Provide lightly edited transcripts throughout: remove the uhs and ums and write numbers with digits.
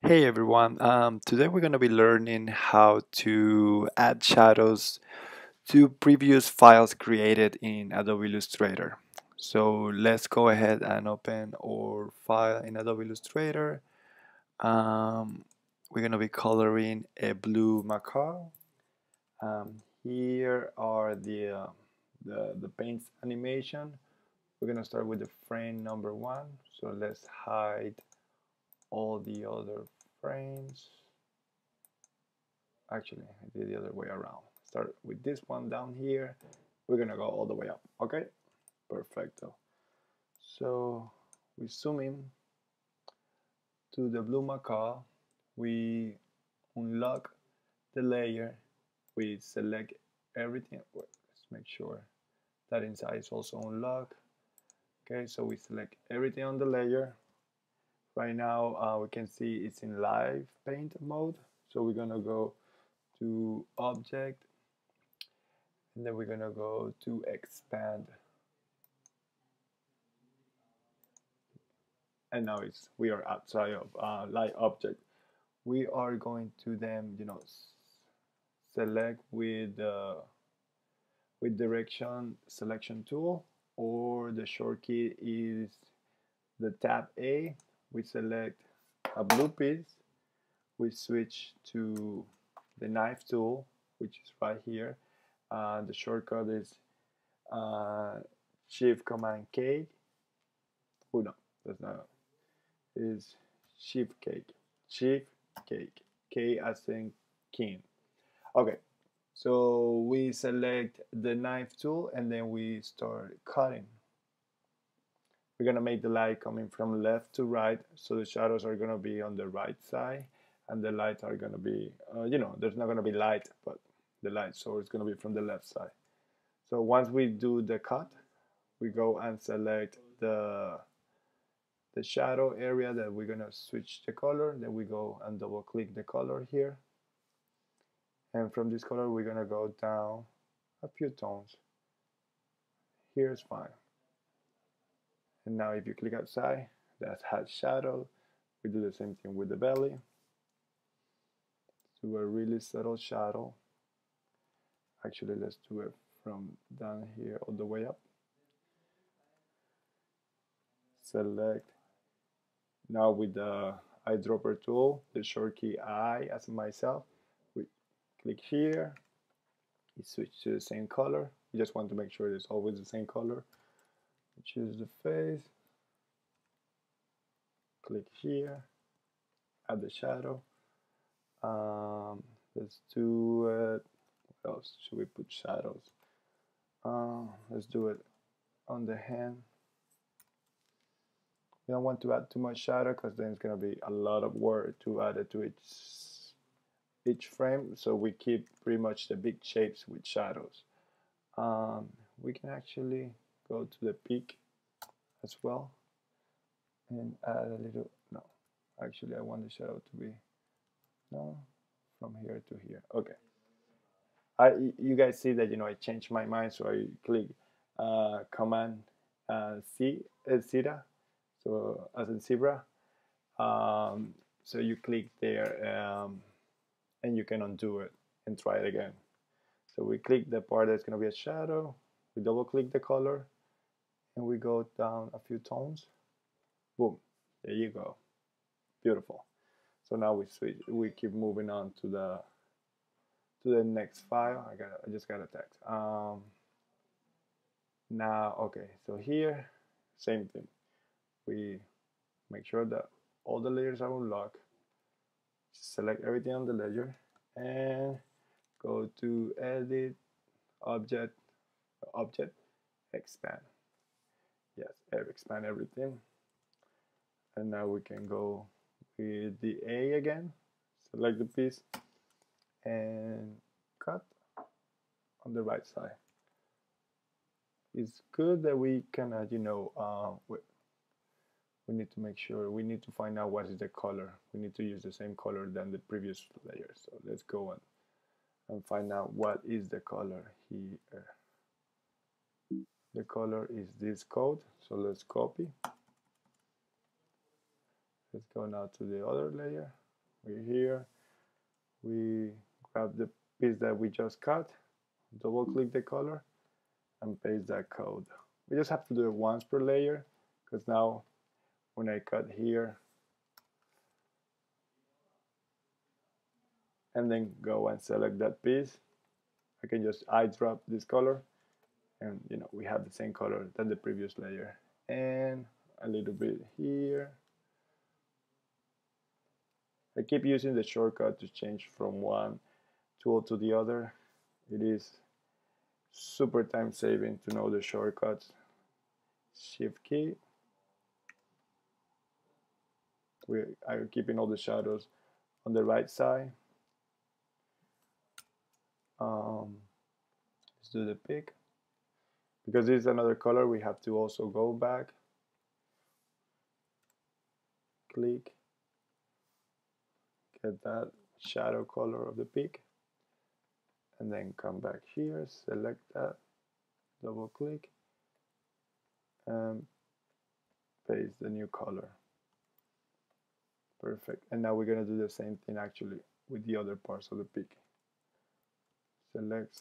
Hey everyone, today we're going to be learning how to add shadows to previous files created in Adobe Illustrator. So let's go ahead and open our file in Adobe Illustrator. We're going to be coloring a blue macaw. Here are the paints animation. We're going to start with the frame number 1. So let's hide all the other frames. Actually, I did the other way around. Start with this one down here. We're gonna go all the way up. Okay, perfecto. So we zoom in to the blue macaw. We unlock the layer. We select everything. Wait, let's make sure that inside is also unlocked. Okay, so we select everything on the layer. Right now, we can see it's in live paint mode. So we're gonna go to object, and then we're gonna go to expand, and now we are outside of light object. We are going to then select with direction selection tool, or the short key is the tab A. We select a blue piece. We switch to the knife tool, which is right here. The shortcut is Shift Command K. Oh no, that's not. Is Shift Cake. Shift Cake. K as in king. Okay, so we select the knife tool and then we start cutting. We're gonna make the light coming from left to right, so the shadows are gonna be on the right side, and the lights are gonna be, there's not gonna be light, but the light source is gonna be from the left side. So once we do the cut, we go and select the shadow area that we're gonna switch the color. Then we go and double click the color here, and from this color we're gonna go down a few tones. Here's fine. And now if you click outside, that has shadow. We do the same thing with the belly. Do a really subtle shadow. Actually, let's do it from down here all the way up. Select. Now with the eyedropper tool, the short key I as myself, we click here. We switch to the same color. You just want to make sure it's always the same color. Choose the face. Click here. Add the shadow. Let's do it. What else should we put shadows? Let's do it on the hand. We don't want to add too much shadow because then it's gonna be a lot of work to add it to each frame. So we keep pretty much the big shapes with shadows. We can actually go to the peak as well and add a little. No, actually I want the shadow to be from here to here. Okay. You guys see that I changed my mind, so I click Command C, Zeta, so as in zebra. So you click there, and you can undo it and try it again. So we click the part that's going to be a shadow. We double click the color, and we go down a few tones. Boom! There you go. Beautiful. So now we switch. We keep moving on to the next file. I just got a text. Now, okay, so here, same thing. We make sure that all the layers are unlocked. Select everything on the layer and go to Edit, Object, Expand. Yes, expand everything. And now we can go with the A again. Select the piece and cut on the right side. It's good that we can, we need to make sure, we need to find out what is the color. We need to use the same color than the previous layer. So let's go and find out what is the color here. The color is this code, so let's copy. Let's go now to the other layer. We're here, we grab the piece that we just cut, double click the color, and paste that code. We just have to do it once per layer, because now when I cut here and then go and select that piece, I can just eyedrop this color, and we have the same color than the previous layer. And a little bit here. I keep using the shortcut to change from one tool to the other. It is super time saving to know the shortcuts. Shift key. We are keeping all the shadows on the right side. Let's do the pick. Because this is another color, we have to also go back, click, get that shadow color of the peak, and then come back here, select that, double click, and paste the new color. Perfect. And now we're going to do the same thing actually with the other parts of the peak. Select,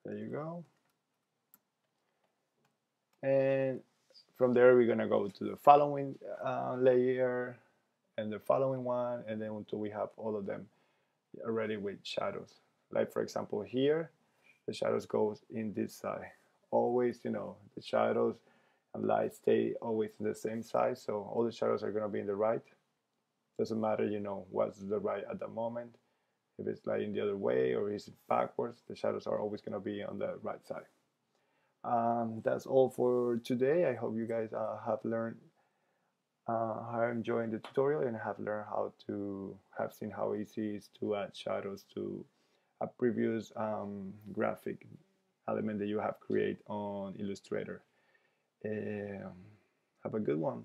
there you go. And from there we're going to go to the following layer and the following one, and then until we have all of them already with shadows. Like for example here, the shadows goes in this side. Always, the shadows and light stay always in the same size, so all the shadows are going to be in the right. Doesn't matter, what's the right at the moment. If it's lighting the other way or is it backwards, the shadows are always going to be on the right side. That's all for today. I hope you guys have learned, are enjoying the tutorial, and have learned have seen how easy it is to add shadows to a previous graphic element that you have created on Illustrator. Have a good one.